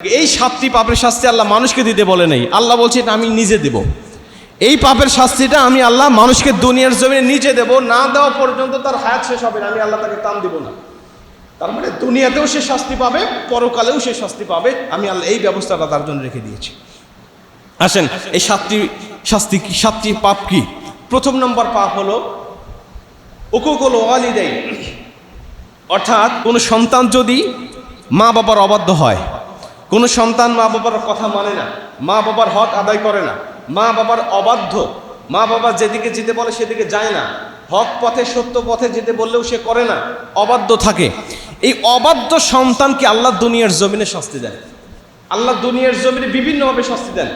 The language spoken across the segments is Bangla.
এই 7টি পাপের শাস্তি আল্লাহ মানুষকে দিতে বলে নাই, আল্লাহ বলছে এটা আমি নিজে দেব। এই পাপের শাস্তিটা আমি আল্লাহ মানুষকে দুনিয়ার জমিনে নিজে দেব, না দেওয়া পর্যন্ত তার হায়াত শেষ হবে না, আমি আল্লাহ তাকে টান দিব না। তার মানে দুনিয়াতেও সে শাস্তি পাবে, পরকালেও সে শাস্তি পাবে, আমি আল্লাহ এই ব্যবস্থাটা তার জন্য রেখে দিয়েছি। আসেন, এই 7টি পাপ কি? প্রথম নম্বর পাপ হলো উকুকুল ওয়ালিদাইন, অর্থাৎ কোনো সন্তান যদি মা বাবার অবাধ্য হয়, কোনো সন্তান মা বাবার কথা মানে না, মা বাবার হক আদায় করে না, মা বাবার অবাধ্য, মা বাবা যেদিকে যেতে বলে সেদিকে যায় না, হক পথে সত্য পথে যেতে বললেও সে করে না, অবাধ্য থাকে, এই অবাধ্য সন্তানকে আল্লাহ দুনিয়ার জমিনে শাস্তি দেন। আল্লাহ দুনিয়ার জমিনে বিভিন্নভাবে শাস্তি দেন,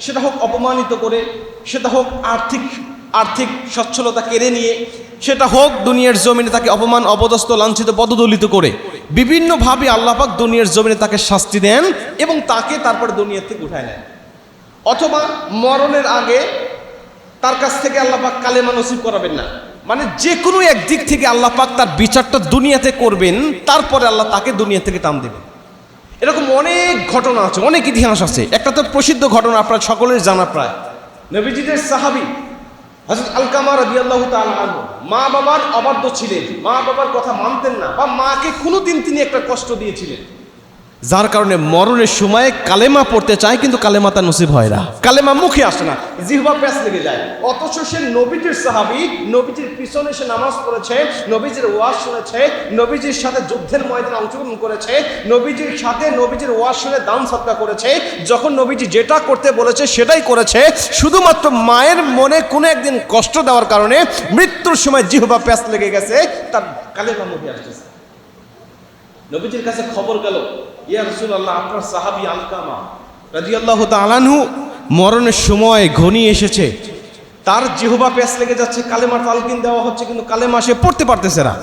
সেটা হোক অপমানিত করে, সেটা হোক আর্থিক সচ্ছলতা কেড়ে নিয়ে, সেটা হোক দুনিয়ার জমিনে তাকে অপমান, অপদস্থ, লাঞ্ছিত, পদদলিত করে, বিভিন্নভাবে আল্লাহ পাক দুনিয়ার জমিনে তাকে শাস্তি দেন এবং তাকে তারপরে দুনিয়া থেকে উঠায় নেন। অথবা মরণের আগে তার কাছ থেকে আল্লাহ পাক কালেমা নসিব করাবেন না, মানে যে কোনো একদিক থেকে আল্লাহ পাক তার বিচারটা দুনিয়াতে করবেন, তারপরে আল্লাহ তাকে দুনিয়া থেকে টান দেবেন। এরকম অনেক ঘটনা আছে, অনেক ইতিহাস আছে। একটা তো প্রসিদ্ধ ঘটনা আপনার সকলের জানা, প্রায় নবীজিদের সাহাবী হযরত আলকামা রাদিয়াল্লাহু তাআলা আনহু মা বাবার অবাধ্য ছিলেন, মা বাবার কথা মানতেন না, বা মাকে কোনোদিন তিনি একটা কষ্ট দিয়েছিলেন, যার কারণে মরণের সময় কালেমা পড়তে চায় কিন্তু কালেমা তার নসিব হয় না, কালেমা মুখে আসে না, জিহ্বা প্যাঁচ লেগে যায়। অথচ সে নবীজির সাহাবী, নবীজির পিছনে সে নামাজ পড়েছে, নবীজির ওয়াজ শুনেছে, নবীজির সাথে যুদ্ধের ময়দানে অংশগ্রহণ করেছে, নবীজির সাথে নবীজির ওয়াজ শুনে দান সদকা করেছে, যখন নবীজি যেটা করতে বলেছে সেটাই করেছে। শুধুমাত্র মায়ের মনে কোনো একদিন কষ্ট দেওয়ার কারণে মৃত্যুর সময় জিহ্বা প্যাঁচ লেগে গেছে, তার কালেমা মুখে আসতেছে। নবীজির কাছে খবর গেল, ইয়া রাসূলুল্লাহ, আপনার সাহাবী আলকামা রাদিয়াল্লাহু তাআলা আনহু মরণের সময় ঘনিয়ে এসেছে, তার জিহ্বা প্যাঁচ লেগে যাচ্ছে, কালেমা তালকিন দেওয়া হচ্ছে কিন্তু কালেমা সে পড়তে পারতেছে না।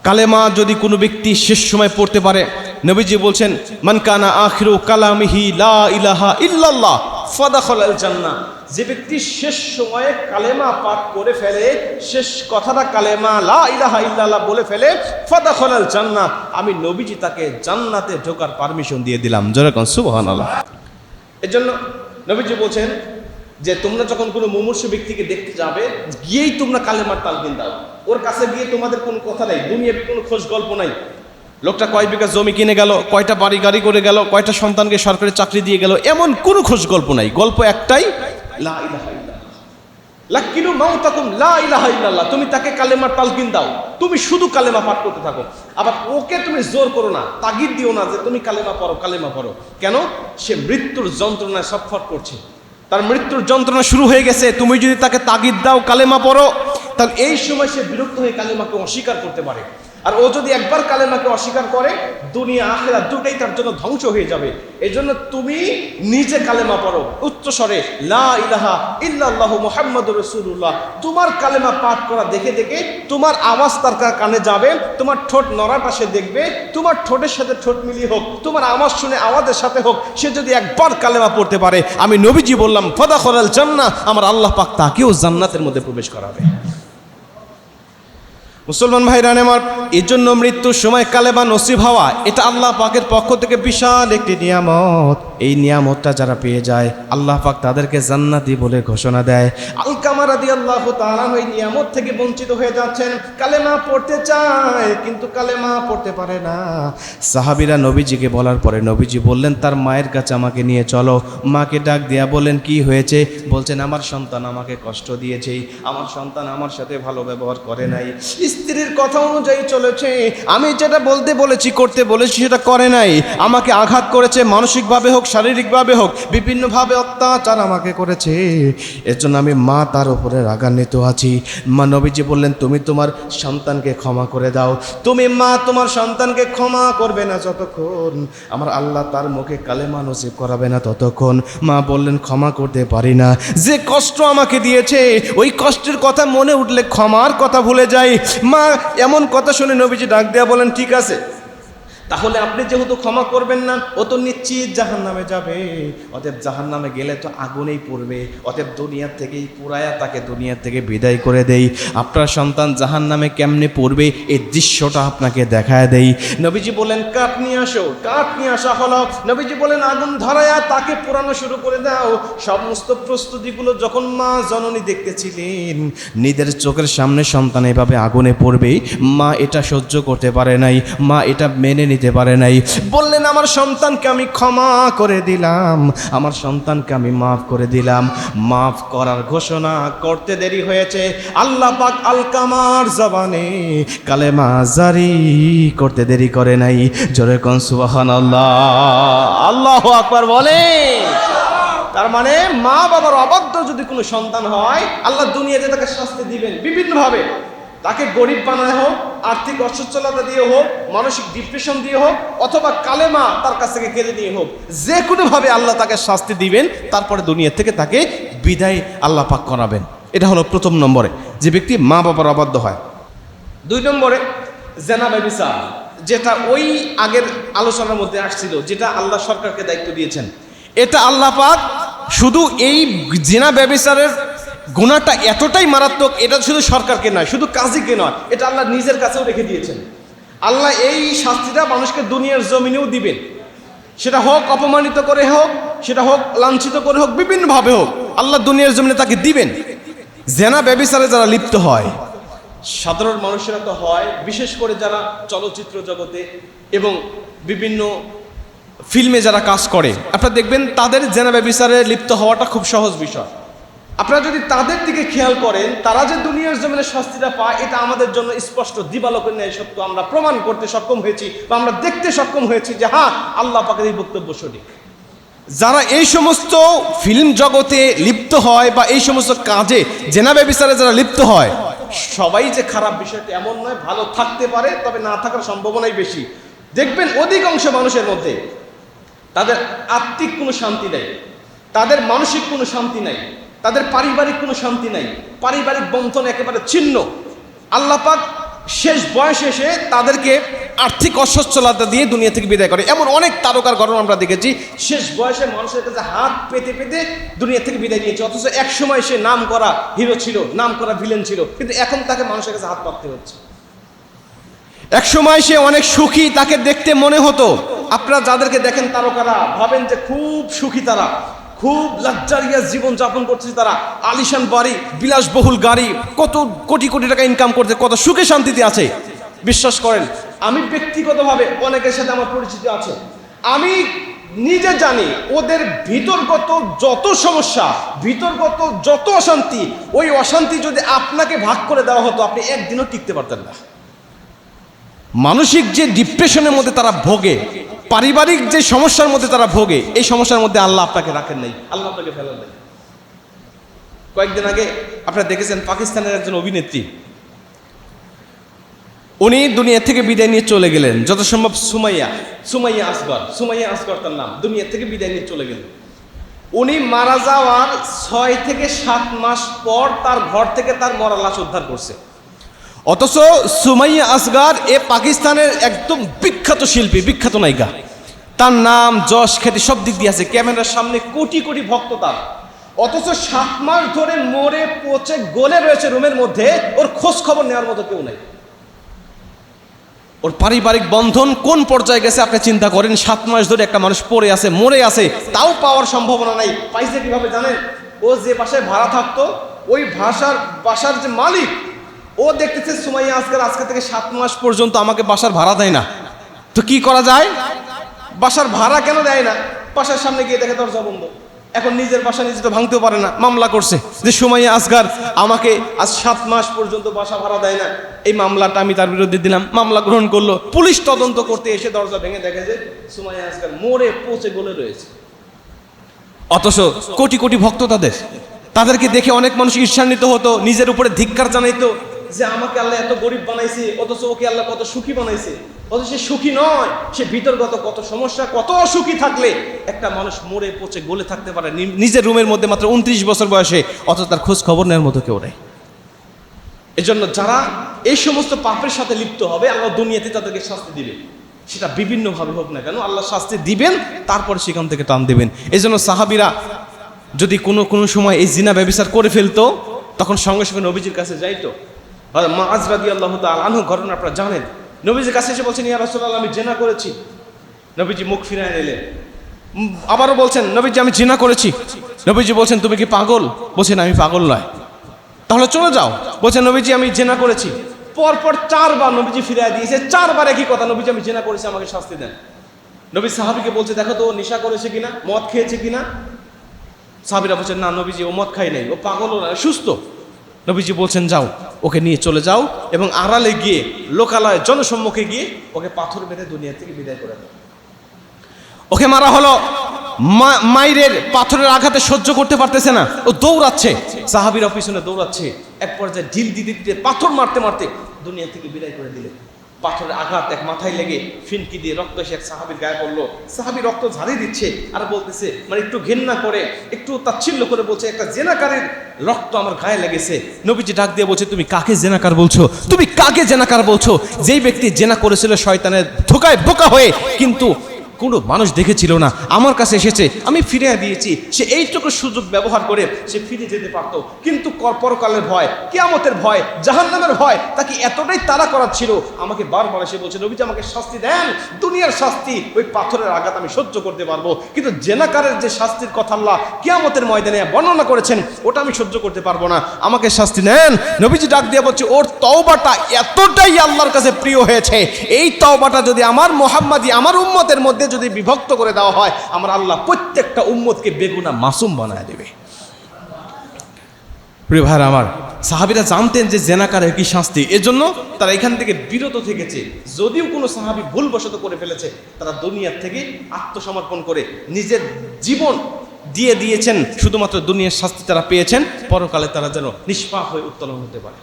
কালেমা যদি কোনো ব্যক্তি শেষ সময় পড়তে পারে, নবীজি বলছেন মান কানা আখিরু কালামিহি লা ইলাহা ইল্লাল্লাহ ফাদাখালাল জান্নাহ, যে ব্যক্তি শেষ সময়ে কালেমা পাঠ করে ফেলে, শেষ কথাটা কালেমা লা ইলাহা ইল্লাল্লাহ বলে ফেলে, ফাদাখালাল জান্নাহ, আমি নবীজি তাকে জান্নাতে ঢোকার পারমিশন দিয়ে দিলাম। জোরে কোন সুবহানাল্লাহ। এজন্য নবীজি বলছেন যে তোমরা যখন কোনো মুমূর্ষু ব্যক্তিকে দেখতে যাবে, গিয়েই তোমরা কালেমার তালকিন দাও, ওর কাছে গিয়ে তোমাদের কোনো কথা নাই, দুনিয়ার কোনো খোঁজ গল্প নাই, লোকটা কয় বিঘা জমি কিনে গেল, কয়টা বাড়ি গাড়ি করে গেল, কয়টা সন্তানকে সরকারি চাকরি দিয়ে গেল, এমন কোনো খোঁজ গল্প নাই। গল্প একটাই, লা ইলাহা ইল্লাল্লাহ, লাকিনু মাউতাকুম লা ইলাহা ইল্লাল্লাহ। তুমি তাকে কালেমার তালকিন দাও, তুমি শুধু কালেমা পাঠ করতে থাকো, আবার ওকে তুমি জোর করো না, তাগিদ দিও না যে তুমি কালেমা পড়ো, কালেমা পড়ো। কেন? সে মৃত্যুর যন্ত্রণায় ছটফট করছে, তার মৃত্যুর যন্ত্রণা শুরু হয়ে গেছে। তুমি যদি তাকে তাগিদ দাও কালেমা পড়ো, তাহলে এই সময় সে বিরক্ত হয়ে কালেমাকে অস্বীকার করতে পারে। আর ও যদি একবার কালেমাকে অস্বীকার করে, দুনিয়া আখিরাত দুটাই তার জন্য ধ্বংস হয়ে যাবে। এই জন্য তুমি নিজে কালেমা পড়ো উচ্চস্বরে, লা ইলাহা ইল্লাল্লাহু মুহাম্মাদুর রাসূলুল্লাহ। তোমার কালেমা পাঠ করা দেখে দেখে তোমার আওয়াজ তার কানে যাবে, তোমার ঠোঁট নড়াটা সে দেখবে, তোমার ঠোঁটের সাথে ঠোঁট মিলিয়ে হোক, তোমার আওয়াজ শুনে আওয়াজের সাথে হোক, সে যদি একবার কালেমা পড়তে পারে, আমি নবীজি বললাম ফাদাখালাল জান্নাহ, আমার আল্লাহ পাক তাকেও জান্নাতের মধ্যে প্রবেশ করাবে। মুসলমান ভাইরান আমার, এই জন্য মৃত্যুর সময় কালেমা নসিব হওয়া এটা আল্লাহ পাকের পক্ষ থেকে বিশাল একটি নিয়ামত। এই নিয়ামতটা যারা পেয়ে যায়, আল্লাহ পাক তাদেরকে জান্নাতি বলে ঘোষণা দেয়। আলকামা রাদিয়াল্লাহু তাআলা এই নিয়ামত থেকে বঞ্চিত হয়ে যাচ্ছেন, কালেমা পড়তে চায় কিন্তু কালেমা পড়তে পারে না। সাহাবীরা নবীজিকে বলার পরে নবীজি বললেন তার মায়ের কাছে আমাকে নিয়ে চলো। মাকে ডাক দিয়া বললেন কি হয়েছে? বলছেন আমার সন্তান আমাকে কষ্ট দিয়েছে, আমার সন্তান আমার সাথে ভালো ব্যবহার করে নাই, স্ত্রীর কথা অনুযায়ী চলেছে, আমি যেটা বলতে বলেছি করতে বলেছি সেটা করে নাই, আমাকে আঘাত করেছে, মানসিকভাবে হোক শারীরিকভাবে হোক বিভিন্নভাবে অত্যাচার আমাকে করেছে, এর জন্য আমি মা তার উপরে রাগান্বিত আছি। মা নবীজি বললেন তুমি তোমার সন্তানকে ক্ষমা করে দাও। তুমি মা তোমার সন্তানকে ক্ষমা করবে না যতক্ষণ আমার আল্লাহ তার মুখে কালেমা নসিব করাবে না ততক্ষণ। মা বললেন ক্ষমা করতে পারি না, যে কষ্ট আমাকে দিয়েছে ওই কষ্টের কথা মনে উঠলে ক্ষমার কথা ভুলে যাই। মা এমন কথা শুনে নবীজি ডাক দেয়া বলেন ঠিক আছে, তাহলে আপনি যেহেতু ক্ষমা করবেন না, ও তো নিশ্চিত জাহান্নামে যাবে। অতএব জাহান্নামে গেলে তো আগুনেই পড়বে। অতএব দুনিয়া থেকেই পুরায়া তাকে দুনিয়া থেকে বিদায় করে দেই। আপনার সন্তান জাহান্নামে কেমনে পড়বে এই দৃশ্যটা আপনাকে দেখায় দেই। নবীজি বলেন কাঠ নিয়ে আসো। কাঠ নিয়ে আসা হলো। নবীজি বলেন আগুন ধরায়া তাকে পোড়ানো শুরু করে দাও। সমস্ত প্রস্তুতিগুলো যখন মা জননী দেখতেছিলেন, নিজের চোখের সামনে সন্তান এভাবে আগুনে পড়বে, মা এটা সহ্য করতে পারে নাই, মা এটা মেনে নিতে পারে নাই। বললেন আমার সন্তানকে আমি ক্ষমা করে দিলাম, আমার সন্তানকে আমি মাফ করে দিলাম। মাফ করার ঘোষণা করতে দেরি হয়েছে, আল্লাহ পাক আল কামার জবানে কালেমা জারি করতে দেরি করে নাই। জোরে কোন সুবহানাল্লাহ, আল্লাহু আকবার বলে। তার মানে মা বাবার অবাধ্য যদি কোনো সন্তান হয়, আল্লাহ দুনিয়াতে তাকে শাস্তি দিবেন বিভিন্নভাবে। তাকে গরিব বানায় হোক, আর্থিক অসচ্ছলতা দিয়ে হোক, মানসিক ডিপ্রেশন দিয়ে হোক, অথবা কালেমা তার কাছ থেকে কেড়ে নিয়ে হোক, যে কোনোভাবে আল্লাহ তাকে শাস্তি দিবেন। তারপরে দুনিয়া থেকে তাকে বিদায় আল্লাহ পাক করাবেন। এটা হলো প্রথম নম্বরে, যে ব্যক্তি মা বাবার অবাধ্য হয়। 2 নম্বরে জেনা ব্যভিচার, যেটা ওই আগের আলোচনার মধ্যে আসছিল, যেটা আল্লাহ সরকারকে দায়িত্ব দিয়েছেন। এটা আল্লাহ পাক শুধু এই জেনা ব্যভিচারের গুনাহটা এতটাই মারাত্মক, এটা শুধু সরকারকে নয়, শুধু কাজীকে নয়, এটা আল্লাহ নিজের কাছেও রেখে দিয়েছেন। আল্লাহ এই শাস্তিটা মানুষকে দুনিয়ার জমিনেও দিবেন। সেটা হোক অপমানিত করে হোক, সেটা হোক লাঞ্ছিত করে হোক, বিভিন্নভাবে হোক, আল্লাহ দুনিয়ার জমিনে তাকে দিবেন। জেনা ব্যভিচারে যারা লিপ্ত হয়, সাধারণ মানুষেরা তো হয়, বিশেষ করে যারা চলচ্চিত্র জগতে এবং বিভিন্ন ফিল্মে যারা কাজ করে, আপনারা দেখবেন তাদের জেনা ব্যভিচারে লিপ্ত হওয়াটা খুব সহজ বিষয়। আপনারা যদি তাদের দিকে খেয়াল করেন, তারা যে দুনিয়ার জমিনে শাস্তিটা পায়, এটা আমাদের জন্য স্পষ্ট দিবালোকের ন্যায় সত্য। আমরা প্রমাণ করতে সক্ষম হয়েছি বা আমরা দেখতে সক্ষম হয়েছি যে হ্যাঁ, আল্লাহ পাকের এই বক্তব্য সঠিক। যারা এই সমস্ত ফিল্ম জগতে লিপ্ত হয় বা এই সমস্ত কাজে জেনা ব্যভিচারে যারা লিপ্ত হয়, সবাই যে খারাপ, বিষয়টা এমন নয়। ভালো থাকতে পারে, তবে না থাকার সম্ভাবনাই বেশি। দেখবেন অধিকাংশ মানুষের মধ্যে তাদের আত্মিক কোনো শান্তি নেই, তাদের মানসিক কোনো শান্তি নাই, তাদের পারিবারিক কোনো শান্তি নাই, পারিবারিক বন্ধন একেবারে ছিন্ন। আল্লাহ পাক শেষ বয়সে এসে তাদেরকে আর্থিক অসচ্ছলতা দিয়ে দুনিয়া থেকে বিদায় করে। এমন অনেক তারকার ঘটনা আমরা দেখেছি, শেষ বয়সে মানুষের কাছে হাত পেতে পেতে দুনিয়া থেকে বিদায় নিয়েছে। অথচ এক সময় সে নাম করা হিরো ছিল, নাম করা ভিলেন ছিল, কিন্তু এখন তাকে মানুষের কাছে হাত পাততে হচ্ছে। এক সময় সে অনেক সুখী, তাকে দেখতে মনে হতো, আপনারা যাদেরকে দেখেন তারকারা, ভাবেন যে খুব সুখী, তারা খুব লাক্সারিয়াস জীবন যাপন করছে, তারা আলিশান বাড়ি, বিলাসবহুল গাড়ি, কত কোটি কোটি টাকা ইনকাম করছে, কত সুখে শান্তিতে আছে। বিশ্বাস করেন, আমি ব্যক্তিগতভাবে অনেকের সাথে আমার পরিচিতি আছে, আমি নিজে জানি ওদের ভিতরগত যত সমস্যা, ভিতরগত যত অশান্তি, ওই অশান্তি যদি আপনাকে ভাগ করে দেওয়া হতো, আপনি একদিনও টিকতে পারতেন না। মানসিক যে ডিপ্রেশনের মধ্যে তারা ভোগে, পারিবারিক যে সমস্যার মধ্যে তারা ভোগে, এই সমস্যার মধ্যে আল্লাহ আপনাকে রাখেন নাই, আল্লাহ আপনাকে ফেলেন নাই। কয়েকদিন আগে আপনারা দেখেছেন, পাকিস্তানের একজন অভিনেত্রী, উনি দুনিয়া থেকে বিদায় নিয়ে চলে গেলেন। যত সম্ভব সুমাইয়া আসগর তার নাম। দুনিয়া থেকে বিদায় নিয়ে চলে গেলেন। উনি মারা যাওয়ার 6 থেকে 7 মাস পর তার ঘর থেকে তার মরা লাশ উদ্ধার করছে। অথচ সুমাইয়া আসগর পাকিস্তানের একদম বিখ্যাত শিল্পী, বিখ্যাত নায়িকা, তার নাম যশ খ্যাতি সব দিক দিয়ে আছে, ক্যামেরার সামনে কোটি কোটি ভক্ত তার। অথচ 7 মাস ধরে মরে পচে গলে রয়েছে রুমের মধ্যে, ওর খোঁজ খবর নেওয়ার মতো কেউ নাই। ওর পারিবারিক বন্ধন কোন পর্যায়ে গেছে আপনি চিন্তা করেন। 7 মাস ধরে একটা মানুষ পড়ে আছে, মরে আছে, তাও পাওয়ার সম্ভাবনা নাই। পাইছে কিভাবে জানেন? ও যে বাসায় ভাড়া থাকতো, ওই বাসার যে মালিক, ও দেখতেছে সুমাইয়া আসগর আজকে থেকে 7 মাস পর্যন্ত আমাকে বাসার ভাড়া দেয় না। তো কি করা যায়? বাসার ভাড়া কেন দেয় না? বাসার সামনে গিয়ে দেখে দরজা বন্ধ। এখন নিজের বাসা নিজে তো ভাঙতেও পারে না, মামলা করছে যে সুমাইয়া আসগর আমাকে আজ 7 মাস পর্যন্ত বাসা ভাড়া দেয় না, এই মামলাটা আমি তার বিরুদ্ধে দিলাম। মামলা গ্রহণ করলো, পুলিশ তদন্ত করতে এসে দরজা ভেঙে দেখে যে সুমাইয়া আসগর মরে পচে গলে রয়েছে। অথচ কোটি কোটি ভক্ত তাদেরকে দেখে অনেক মানুষ ঈর্ষান্বিত হতো, নিজের উপরে ধিক্কার জানাইতো যে আমাকে আল্লাহ এত গরিব বানাইছে, অথচ ওকে আল্লাহ কত সুখী বানাইছে। অথচ সে সুখী নয়, সে ভিতরগত কত সমস্যা, কত অসুখী থাকলে একটা মানুষ মরে পচে গলে থাকতে পারে নিজের রুমের মধ্যে মাত্র 29 বছর বয়সে, অথচ তার খোঁজ খবর নেওয়ার মতো কেউ নেই। এজন্য যারা এই সমস্ত পাপের সাথে লিপ্ত হবে, আল্লাহ দুনিয়াতে তাদেরকে শাস্তি দিবে। সেটা বিভিন্নভাবে হোক না কেন আল্লাহ শাস্তি দিবেন, তারপরে সেখান থেকে টান দেবেন। এই জন্য সাহাবিরা যদি কোনো সময় এই জিনা ব্যভিচার করে ফেলতো, তখন সঙ্গে সঙ্গে নবীজির কাছে যাইতো। মুআজ রাদিয়াল্লাহু তাআলা আনহু ঘটনা আপনারা জানেন, নবীজির কাছে এসে বলছেন, ইয়া রাসূলুল্লাহ আমি জিনা করেছি। নবীজি মুখ ফিরায় নিলেন। আবারও বলছেন, নবীজি আমি জিনা করেছি। নবীজি বলছেন, তুমি কি পাগল? বলছেন, আমি পাগল নয়। তাহলে চলে যাও। বলছেন, নবীজি আমি জিনা করেছি। পরপর 4 বার নবীজি ফিরায় দিয়েছে, 4 বার একই কথা, নবীজি আমি জিনা করেছি, আমাকে শাস্তি দেন। নবী সাহাবীকে বলছে, দেখো তো ও নেশা করেছে কিনা, মদ খেয়েছে কিনা। সাহাবীরা বলছেন, না নবীজি ও মদ খায় নাই, ও পাগলও না, সুস্থ। নবীজি বলছেন, যাও ওকে নিয়ে চলে যাও এবং আড়ালে গিয়ে লোকালয়ে জনসম্মুখে গিয়ে ওকে পাথর মেরে দুনিয়া থেকে বিদায় করে দাও। ওকে মারা হলো, মাইরের পাথরের আঘাতে সহ্য করতে পারতেছে না, ও দৌড়াচ্ছে, সাহাবীরা পিছনে দৌড়াচ্ছে। এক পর্যায়ে ঢিল দিতে দিতে পাথর মারতে মারতে দুনিয়া থেকে বিদায় করে দিলেন। পাথরের আঘাত এক মাথায় লেগে ফিনকি দিয়ে রক্ত এসে এক সাহাবীর গায়ে পড়লো। সাহাবী রক্ত ঝাড়িয়ে দিচ্ছে আর বলতেছে, মানে একটু ঘেন্না করে, একটু তাচ্ছিল্য করে বলছে, একটা জেনাকারের রক্ত আমার গায়ে লেগেছে। নবীজি ডাক দিয়ে বলছে, তুমি কাকে জেনাকার বলছো? তুমি কাকে জেনাকার বলছো? যেই ব্যক্তি জেনা করেছিল শয়তানের ধোকায় বোকা হয়ে, কিন্তু কোনো মানুষ দেখেছিল না, আমার কাছে এসেছে, আমি ফিরিয়ে দিয়েছি। সে এইটুকু সুযোগ ব্যবহার করে সে ফিরে যেতে পারত, কিন্তু পরকালের ভয়, কিয়ামতের ভয়, জাহান্নামের ভয় তাকে এতটাই তাড়া করাচ্ছিল। আমাকে বারবার এসে বলছে, নবীজি আমাকে শাস্তি দেন, দুনিয়ার শাস্তি, ওই পাথরের আঘাত আমি সহ্য করতে পারবো, কিন্তু জেনাকারের যে শাস্তির কথা আল্লাহ কিয়ামতের ময়দানে বর্ণনা করেছেন, ওটা আমি সহ্য করতে পারবো না, আমাকে শাস্তি দেন। নবীজি ডাক দিয়ে বলছে, ওর তওবাটা এতটাই আল্লাহর কাছে প্রিয় হয়েছে, এই তওবাটা যদি আমার মুহাম্মাদি, আমার উম্মতের মধ্যে যদি বিভক্ত করে দেওয়া হয়, আমার আল্লাহ প্রত্যেকটা উম্মতকে বেগুনা মাসুম বানায় দেবে। প্রিয় ভাইরা আমার, সাহাবীরা জানতেন যে জেনাকারের কি শাস্তি, এজন্য তারা এখান থেকে বিরত থেকেছে। যদিও কোনো সাহাবী ভুলবশত করে ফেলেছে, তারা দুনিয়ার থেকে আত্মসমর্পণ করে নিজের জীবন দিয়ে দিয়েছেন, শুধুমাত্র দুনিয়ার শাস্তি তারা পেয়েছেন, পরকালে তারা যেন নিষ্পাপ হয়ে উত্তোলন হতে পারে।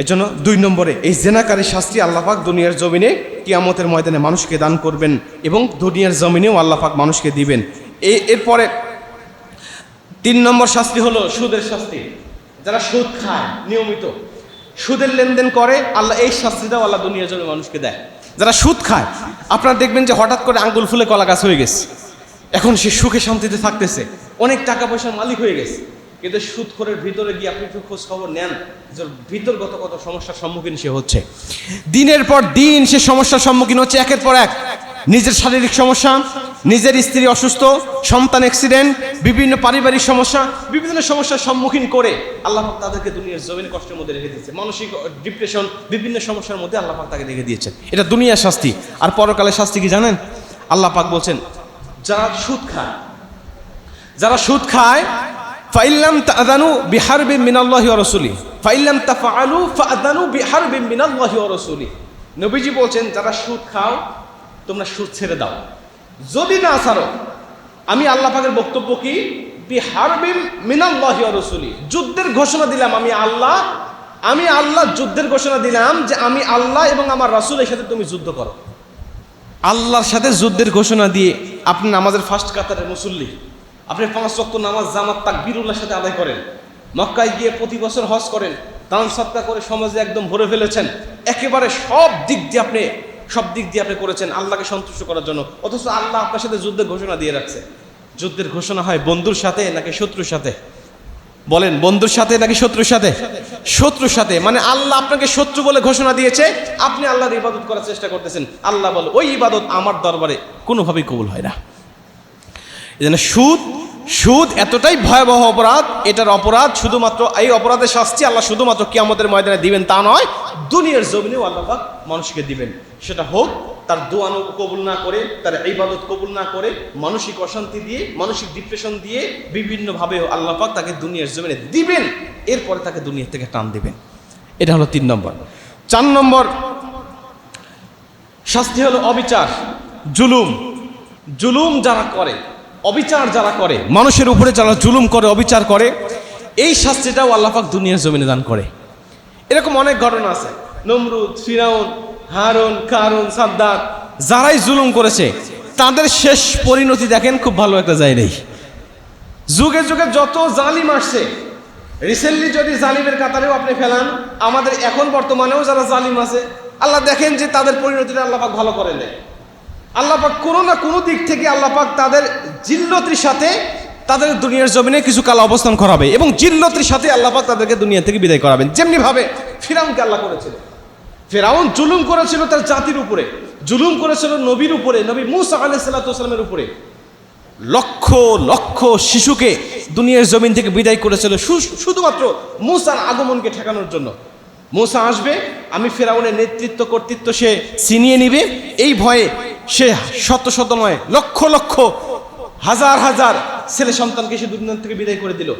এজন্য 2 নম্বরে এই জেনাকারী শাস্তি আল্লাহ পাক দুনিয়ার জমিনে কিয়ামতের ময়দানে মানুষকে দান করবেন এবং দুনিয়ার জমিনেও আল্লাহ পাক মানুষকে দিবেন। এরপরে 3 নম্বর শাস্তি হলো সুদের শাস্তি। যারা সুদ খায়, নিয়মিত সুদের লেনদেন করে, আল্লাহ এই শাস্তিটাও আল্লাহ দুনিয়ার জন্য মানুষকে দেয়। যারা সুদ খায়, আপনারা দেখবেন যে হঠাৎ করে আঙ্গুল ফুলে কলা গাছ হয়ে গেছে, এখন সে সুখে শান্তিতে থাকতেছে, অনেক টাকা পয়সার মালিক হয়ে গেছে, কিন্তু সুদখোরের ভিতরে গিয়ে আপনি একটু খোঁজ খবর নেন যে ভিতরগত কত সমস্যার সম্মুখীন সে হচ্ছে। দিনের পর দিন সে সমস্যার সম্মুখীন হচ্ছে, একের পর এক। নিজের শারীরিক সমস্যা, নিজের স্ত্রী অসুস্থ, সন্তান অ্যাক্সিডেন্ট, বিভিন্ন পারিবারিক সমস্যা, বিভিন্ন সমস্যার সম্মুখীন করে আল্লাহ পাক তাদেরকে দুনিয়ার জমিনে কষ্টের মধ্যে রেখে দিয়েছে। মানসিক ডিপ্রেশন, বিভিন্ন সমস্যার মধ্যে আল্লাহ পাক তাকে রেখে দিয়েছেন। এটা দুনিয়ার শাস্তি। আর পরকালের শাস্তি কি জানেন? আল্লাহ পাক বলছেন, যারা সুদ খায়, যারা সুদ খায়, ফাইল্লাম তাআযানু বিহারবিন মিনাল্লাহি ওয়া রাসূলিহি ফাইল্লাম তাফআলু ফাআযানু বিহারবিন মিনাল্লাহি ওয়া রাসূলিহি। নবীজি বলছেন, যারা সুদ খাও তোমরা সুদ ছেড়ে দাও, যদি না ছাড়ো আমি আল্লাহ পাকের বক্তব্য কি, বিহারবিন মিনাল্লাহি ওয়া রাসূলিহি, যুদ্ধের ঘোষণা দিলাম আমি আল্লাহ যুদ্ধের ঘোষণা দিলাম যে আমি আল্লাহ এবং আমার রাসূলের সাথে তুমি যুদ্ধ করো। আল্লাহর সাথে যুদ্ধের ঘোষণা দিয়ে আপনি নামাজের ফার্স্ট কাতারের মুসল্লি, আপনি 5 ওয়াক্ত নামাজ জামাত তাকবীরুল্লাহর সাথে আদায় করেন, মক্কায় গিয়ে প্রতি বছর হজ করেন, দান সাদকা করে সমাজে একদম ভরে ফেলেছেন, একেবারে সব দিক দিয়ে আপনি করেছেন আল্লাহকে সন্তুষ্ট করার জন্য, অথচ আল্লাহ আপনার সাথে যুদ্ধের ঘোষণা দিয়ে রাখছে। যুদ্ধের ঘোষণা হয় বন্ধুর সাথে নাকি শত্রুর সাথে? বলেন, বন্ধুর সাথে নাকি শত্রুর সাথে? শত্রুর সাথে। মানে আল্লাহ আপনাকে শত্রু বলে ঘোষণা দিয়েছে, আপনি আল্লাহর ইবাদত করার চেষ্টা করতেছেন, আল্লাহ বলে ওই ইবাদত আমার দরবারে কোনোভাবেই কবুল হয় না। এজন্য সুদ এতটাই ভয়াবহ অপরাধ, এটার অপরাধ শুধুমাত্র, এই অপরাধের শাস্তি আল্লাহ শুধুমাত্র কিয়ামতের ময়দানে দিবেন তা নয়, দুনিয়ার জমিনেও আল্লাহ পাক মানুষকে দিবেন। সেটা হোক তার দোয়া কবুল না করে, তার ইবাদত কবুল না করে, মানসিক অশান্তি দিয়ে, মানসিক ডিপ্রেশন দিয়ে বিভিন্নভাবে আল্লাহ পাক তাকে দুনিয়ার জমিনে দিবেন, এরপরে তাকে দুনিয়া থেকে টান দিবেন। এটা হলো 3 নম্বর। 4 নম্বর শাস্তি হলো অবিচার, জুলুম যারা করে, অবিচার যারা করে, মানুষের উপরে যারা জুলুম করে, অবিচার করে, এই শাস্তিটাও আল্লাহ পাক দুনিয়ার জমিনে দান করে। এরকম অনেক ঘটনা আছে। নমরুদ, ফিরাউন, হারুন, কারুন, সাদ্দাত, যারাই জুলুম করেছে তাদের শেষ পরিণতি দেখেন, খুব ভালো একটা যায় নেই। যুগে যুগে যত জালিম আসছে, রিসেন্টলি যদি জালিমের কাতারেও আপনি ফেলান, আমাদের এখন বর্তমানেও যারা জালিম আছে আল্লাহ দেখেন যে তাদের পরিণতিটা আল্লাহ পাক ভালো করে দেয়। আল্লাহ পাক কোনো না কোনো দিক থেকে আল্লাহ পাক তাদের জিল্লতির সাথে তাদের দুনিয়ার জমিনে কিছু কাল অবস্থান করাবে এবং জিল্লতির সাথে আল্লাহ পাক তাদেরকে দুনিয়া থেকে বিদায় করাবেন। যেমনিভাবে ফিরআউনকে আল্লাহ করেছিল। ফিরআউন জুলুম করেছিল তার জাতির উপরে, জুলুম করেছিল নবীর উপরে, নবী মূসা আলাইহিস সালামের উপরে। লক্ষ লক্ষ শিশুকে দুনিয়ার জমিন থেকে বিদায় করেছিল শুধুমাত্র মূসার আগমনকে ঠেকানোর জন্য। মূসা আসবে, আমি ফিরআউনের নেতৃত্ব কর্তৃত্ব সে ছিনিয়ে নিবে, এই ভয়ে সে শত শত নয় লক্ষ লক্ষ হাজার হাজার ছেলে সন্তানকে সে দুনিয়া থেকে বিদায় করে দিল।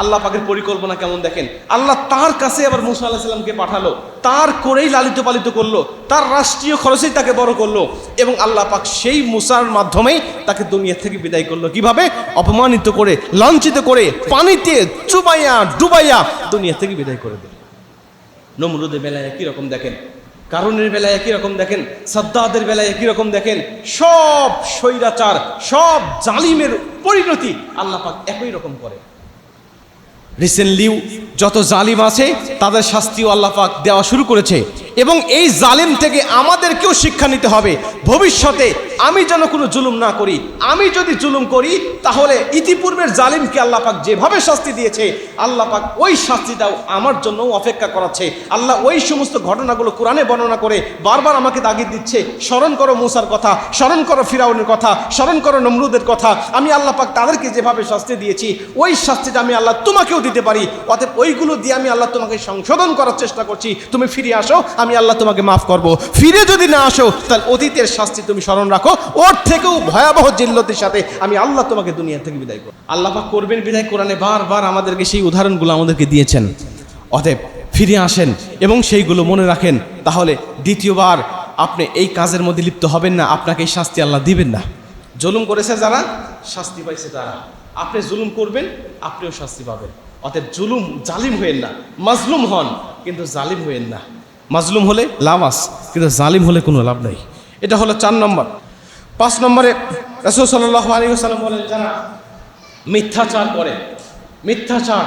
আল্লাহ পাকের পরিকল্পনা কেমন দেখেন। আল্লাহ তার কাছে আবার মূসা আলাইহিস সালামকে পাঠালো, তার করেই লালিত পালিত করলো, তার রাষ্ট্রীয় খরচেই তাকে বড় করলো এবং আল্লাহ পাক সেই মূসার মাধ্যমেই তাকে দুনিয়া থেকে বিদায় করলো। কিভাবে? অপমানিত করে, লাঞ্ছিত করে, পানিতে চুবাইয়া ডুবাইয়া দুনিয়া থেকে বিদায় করে দিল। নমরুদের বেলায় একই রকম দেখেন, কারুনের বেলায় একই রকম দেখেন, সাদ্দাদের বেলায় একই রকম দেখেন। সব স্বৈরাচার, সব জালিমের পরিণতি আল্লাহ পাক একই রকম করে। রিসেন্টলিও যত জালিম আছে তাদের শাস্তিও আল্লাহ পাক দেওয়া শুরু করেছে এবং এই জালিম থেকে আমাদেরকেও শিক্ষা নিতে হবে। ভবিষ্যতে আমি যেন কোনো জুলুম না করি। আমি যদি জুলুম করি তাহলে ইতিপূর্বের জালিমকে আল্লাহ পাক যেভাবে শাস্তি দিয়েছে আল্লাহ পাক ওই শাস্তিটাও আমার জন্য অপেক্ষা করাচ্ছে। আল্লাহ ওই সমস্ত ঘটনাগুলো কোরআনে বর্ণনা করে বারবার আমাকে তাগিদ দিচ্ছে, স্মরণ করো মূসার কথা, স্মরণ করো ফিরআউনের কথা, স্মরণ করো নমরুদের কথা। আমি আল্লাহ পাক তাদেরকে যেভাবে শাস্তি দিয়েছি ওই শাস্তিটা আমি আল্লাহ তোমাকেও দিতে পারি। অতএব ওইগুলো দিয়ে আমি আল্লাহ তোমাকে সংশোধন করার চেষ্টা করছি। তুমি ফিরে আসো, আমি আল্লাহ তোমাকে মাফ করব। ফিরে যদি না আসো তাহলে অতীতের শাস্তি তুমি স্মরণ রাখো, ওর থেকেও ভয়াবহ জিল্লতির সাথে আমি আল্লাহ তোমাকে দুনিয়া থেকে বিদায় করব। আল্লাহ পাক করবেন বিদায়। কোরআনে বারবার আমাদেরকে সেই উদাহরণগুলো আমাদেরকে দিয়েছেন। অতএব ফিরে আসেন এবং সেইগুলো মনে রাখেন, তাহলে দ্বিতীয়বার আপনি এই কাজের মধ্যে লিপ্ত হবেন না, আপনাকে এই শাস্তি আল্লাহ দিবেন না। জুলুম করেছে যারা, শাস্তি পাইছে তারা। আপনি জুলুম করবেন, আপনিও শাস্তি পাবেন। অতএব জালিম হয়েন না, মাজলুম হন কিন্তু জালিম হয়েন না। মাজলুম হলে লাভ আছে কিন্তু জালিম হলে কোনো লাভ নাই। এটা হলো 4 নম্বর। 5 নম্বরে রাসূল সাল্লাল্লাহু আলাইহি ওয়াসাল্লাম বলেন, যারা মিথ্যাচার করে, মিথ্যাচার,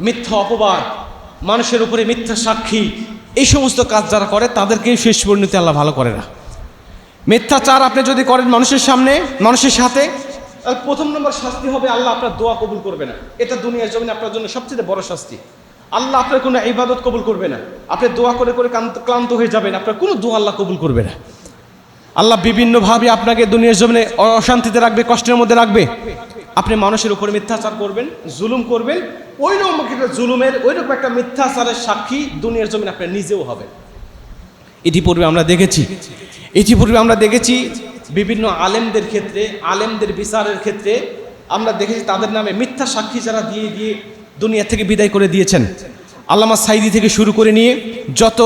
মিথ্যা অপবাদ, মানুষের উপরে মিথ্যা সাক্ষী, এই সমস্ত কাজ যারা করে তাদেরকে শেষ পরিণতি আল্লাহ ভালো করে না। মিথ্যাচার আপনি যদি করেন মানুষের সামনে, মানুষের সাথে, প্রথম নম্বর শাস্তি হবে আল্লাহ আপনার দোয়া কবুল করবে না। এটা দুনিয়ার জমিনে আপনার জন্য সবচেয়ে বড় শাস্তি। আল্লাহ আপনার কোনো ইবাদত কবুল করবে না। আপনি দোয়া করে করে ক্লান্ত হয়ে যাবেন, আপনার কোনো দোয়া আল্লাহ কবুল করবে না। আল্লাহ বিভিন্নভাবে আপনাকে দুনিয়ার জমিনে অশান্তিতে রাখবে, কষ্টের মধ্যে রাখবে। আপনি মানুষের উপরে মিথ্যাচার করবেন, জুলুম করবেন, ওই রকম একটা জুলুমের, ওই রকম একটা মিথ্যাচারের সাক্ষী দুনিয়ার জমিনে আপনি নিজেও হবেন। ইতিপূর্বে আমরা দেখেছি বিভিন্ন আলেমদের ক্ষেত্রে, আলেমদের বিচারের ক্ষেত্রে আমরা দেখেছি তাদের নামে মিথ্যা সাক্ষী যারা দিয়ে দিয়ে দুনিয়া থেকে বিদায় করে দিয়েছেন। আল্লামা সাইদি থেকে শুরু করে নিয়ে যত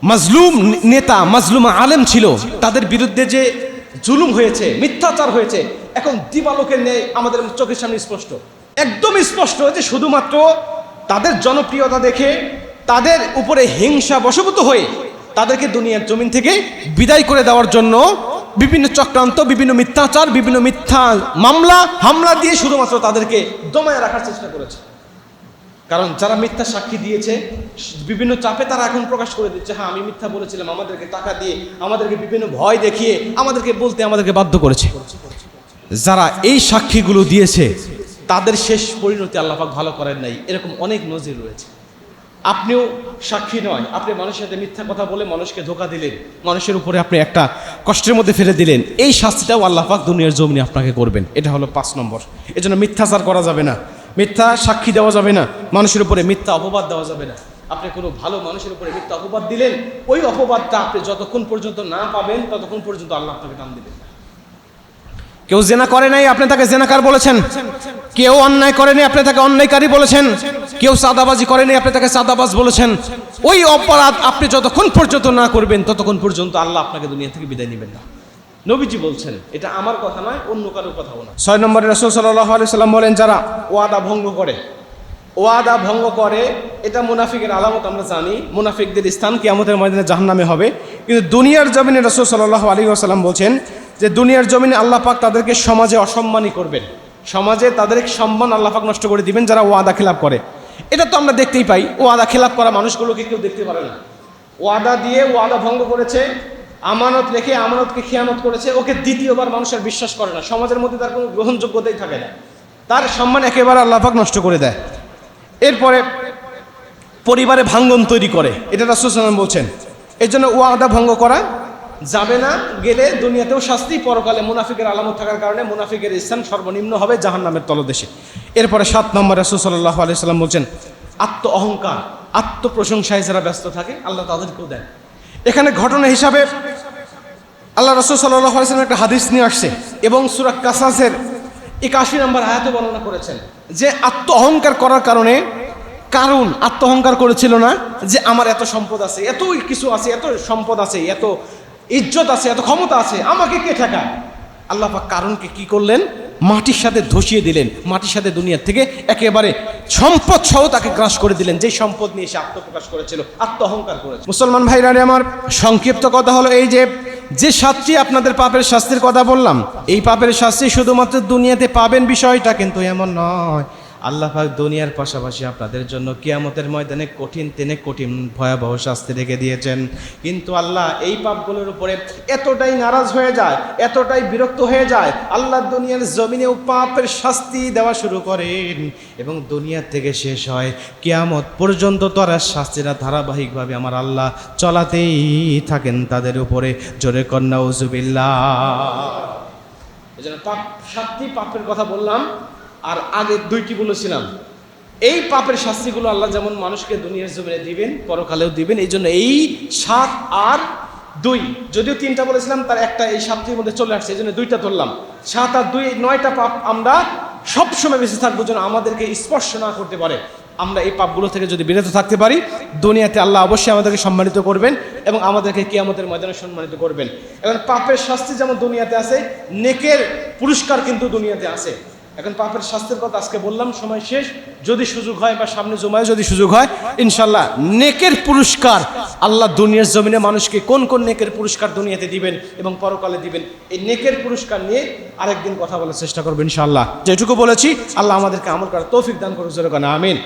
মাজলুম নেতা, মাজলুম আলেম ছিল, তাদের বিরুদ্ধে যে জুলুম হয়েছে, মিথ্যাচার হয়েছে, এখন দিবালোকের ন্যায় আমাদের চোখের সামনে স্পষ্ট, একদম স্পষ্ট যে শুধুমাত্র তাদের জনপ্রিয়তা দেখে, তাদের উপরে হিংসা বশবর্তী হয়ে তাদেরকে দুনিয়ার জমিন থেকে বিদায় করে দেওয়ার জন্য বিভিন্ন চক্রান্ত, বিভিন্ন মিথ্যাচার, বিভিন্ন মিথ্যা হামলা দিয়ে শুধুমাত্র তাদেরকে দমায় রাখার চেষ্টা করেছে। কারণ যারা মিথ্যা সাক্ষী দিয়েছে, বিভিন্ন চাপে তারা এখন প্রকাশ করে দিচ্ছে, হ্যাঁ আমি মিথ্যা বলেছিলাম, আমাদেরকে টাকা দিয়ে, আমাদেরকে বিভিন্ন ভয় দেখিয়ে আমাদেরকে বাধ্য করেছে। যারা এই সাক্ষীগুলো দিয়েছে তাদের শেষ পরিণতি আল্লাহ পাক ভালো করেন নাই। এরকম অনেক নজির রয়েছে। আপনিও সাক্ষী নয়, আপনি মানুষের সাথে মিথ্যা কথা বলে মানুষকে ধোঁকা দিলেন, মানুষের উপরে আপনি একটা কষ্টের মধ্যে ফেলে দিলেন, এই শাস্তিটাও আল্লাহ পাক দুনিয়ার জমিনে আপনাকে করবেন। এটা হলো 5 নম্বর। এজন্য মিথ্যাচার করা যাবে না, মিথ্যা সাক্ষী দেওয়া যাবে না, মানুষের উপরে মিথ্যা অপবাদ দেওয়া যাবে না। আপনি কোনো ভালো মানুষের উপরে মিথ্যা অপবাদ দিলেন, ওই অপবাদটা আপনি যতক্ষণ পর্যন্ত না পাবেন ততক্ষণ পর্যন্ত আল্লাহ আপনাকে দাম দিবেন না। কেউ জেনা করে নাই, আপনি তাকে জেনাকার বলেছেন। কেউ অন্যায় করে নাই, আপনি তাকে অন্যায়কারী বলেছেন। কেউ চাঁদাবাজি করে নাই, আপনি তাকে চাঁদাবাজ বলেছেন। ওই অপরাধ আপনি যতক্ষণ পর্যন্ত না করবেন ততক্ষণ পর্যন্ত আল্লাহ আপনাকে দুনিয়া থেকে বিদায় নেবেন না। নবীজি বলছেন, এটা আমার কথা নয়, অন্য কারোর কথাও না। 6 নম্বরে রাসূল সাল্লাল্লাহু আলাইহি সাল্লাম বলেন, যারা ওয়াদা ভঙ্গ করে, এটা মুনাফিকের আলামত। আমরা জানি মুনাফিকদের স্থান কিয়ামতের ময়দানে জাহান্নামে হবে। কিন্তু দুনিয়ার জমিনে রাসূল সাল্লাল্লাহু আলাইহি ওয়াসাল্লাম বলছেন যে দুনিয়ার জমিনে আল্লাহ পাক তাদেরকে সমাজে অসম্মানী করবেন, সমাজে তাদের সম্মান আল্লাহ পাক নষ্ট করে দিবেন যারা ওয়াদা খেলাপ করে। এটা তো আমরা দেখতেই পাই, ওয়াদা খেলাপ করা মানুষগুলোকে কেউ দেখতে পারে না। ওয়াদা দিয়ে ওয়াদা ভঙ্গ করেছে, আমানত রেখে আমানতকে খেয়ানত করেছে, ওকে দ্বিতীয়বার মানুষের বিশ্বাস করে না, সমাজের মধ্যে তার কোনো গ্রহণযোগ্যতাই থাকে না, তার সম্মান একেবারে আল্লাহ পাক নষ্ট করে দেয়। এরপরে পরিবারে ভাঙ্গন তৈরি করে, এটা রাসূল সাল্লাল্লাহু আলাইহি ওয়াসাল্লাম বলছেন। এই জন্য ওয়াদা ভঙ্গ করা যাবে না, গেলে দুনিয়াতেও শাস্তি, পরকালে মুনাফিকের আলামত থাকার কারণে মুনাফিকের স্থান সর্বনিম্ন হবে জাহান্নামের তলদেশে। এরপরে 7 নম্বর রাসূল সাল্লাল্লাহু আলাইহি ওয়াসাল্লাম বলছেন, আত্ম অহংকার, আত্মপ্রশংসায় যারা ব্যস্ত থাকে আল্লাহ তাদেরকেও দেন। এখানে ঘটনা হিসাবে আল্লাহ রাসূল সাল্লাল্লাহু আলাইহি ওয়াসাল্লাম একটা হাদিস নিয়ে আসছে এবং সূরা কাসাসের 81 নম্বর আয়াতে বর্ণনা করেছেন যে আত্ম অহংকার করার কারণে, কারণ আত্ম অহংকার করেছিল না যে আমার এত সম্পদ আছে, এত কিছু আছে, এত সম্পদ আছে, এত ইজ্জত আছে, এত ক্ষমতা আছে, আমাকে কে ঠেকায়। আল্লাহ পাক কারণকে কি করলেন, মাটির সাথে ধসিয়ে দিলেন, মাটির সাথে দুনিয়ার থেকে একেবারে সম্পদ সহ তাকে গ্রাস করে দিলেন, যেই সম্পদ নিয়ে সে আত্মপ্রকাশ করেছিল, আত্ম অহংকার করেছিল। মুসলমান ভাইরা আমার, সংক্ষিপ্ত কথা হলো এই যে শাস্তি, আপনাদের পাপের শাস্তির কথা বললাম, এই পাপের শাস্তি শুধুমাত্র দুনিয়াতে পাবেন বিষয়টা কিন্তু এমন নয়। আল্লাহ পাক দুনিয়ার পাশাপাশি আপনাদের জন্য কিয়ামতের ময়দানে কঠিন ভয়াবহ শাস্তি রেখে দিয়েছেন। কিন্তু আল্লাহ এই পাপগুলোর উপরে এতটাই নারাজ হয়ে যায়, এতটাই বিরক্ত হয়ে যায়, আল্লাহ দুনিয়ার জমিনেও পাপের শাস্তি দেওয়া শুরু করেন এবং দুনিয়া থেকে শেষ হয় কিয়ামত পর্যন্ত তারা শাস্তিরা ধারাবাহিকভাবে আমার আল্লাহ চলাতেই থাকেন তাদের উপরে। জোরে কন্যা উযুবিল্লাহ। এই জন্য পাপ, 7টি পাপের কথা বললাম, আর আগে 2টি বলেছিলাম। এই পাপের শাস্তিগুলো আল্লাহ যেমন মানুষকে দুনিয়ার জমিনে দিবেন, পরকালেও দিবেন। এই জন্য এই 7 আর 2, যদিও 3টা বলেছিলাম তার একটা এই 7টির মধ্যে চলে আসছে, এই জন্য 2টা ধরলাম। 7 আর 2, 9টা পাপ আমরা সবসময় বেঁচে থাকবো, যেন আমাদেরকে স্পর্শ না করতে পারে। আমরা এই পাপগুলো থেকে যদি বিরত থাকতে পারি, দুনিয়াতে আল্লাহ অবশ্যই আমাদেরকে সম্মানিত করবেন এবং আমাদেরকে কিয়ামতের ময়দানে সম্মানিত করবেন। এখন পাপের শাস্তি যেমন দুনিয়াতে আছে, নেকের পুরস্কার কিন্তু দুনিয়াতে আছে। এখন পাপের শাস্তির কথা আজকে বললাম, সময় শেষ। যদি সুযোগ হয় বা সামনে জমায় যদি সুযোগ হয়, ইনশাল্লাহ নেকের পুরস্কার আল্লাহ দুনিয়ার জমিনে মানুষকে কোন কোন নেকের পুরস্কার দুনিয়াতে দিবেন এবং পরকালে দিবেন, এই নেকের পুরস্কার নিয়ে আরেকদিন কথা বলার চেষ্টা করবেন ইনশাআল্লাহ। যেটুকু বলেছি আল্লাহ আমাদেরকে আমল করার তৌফিক দান করুন, জোরে বলেন আমিন।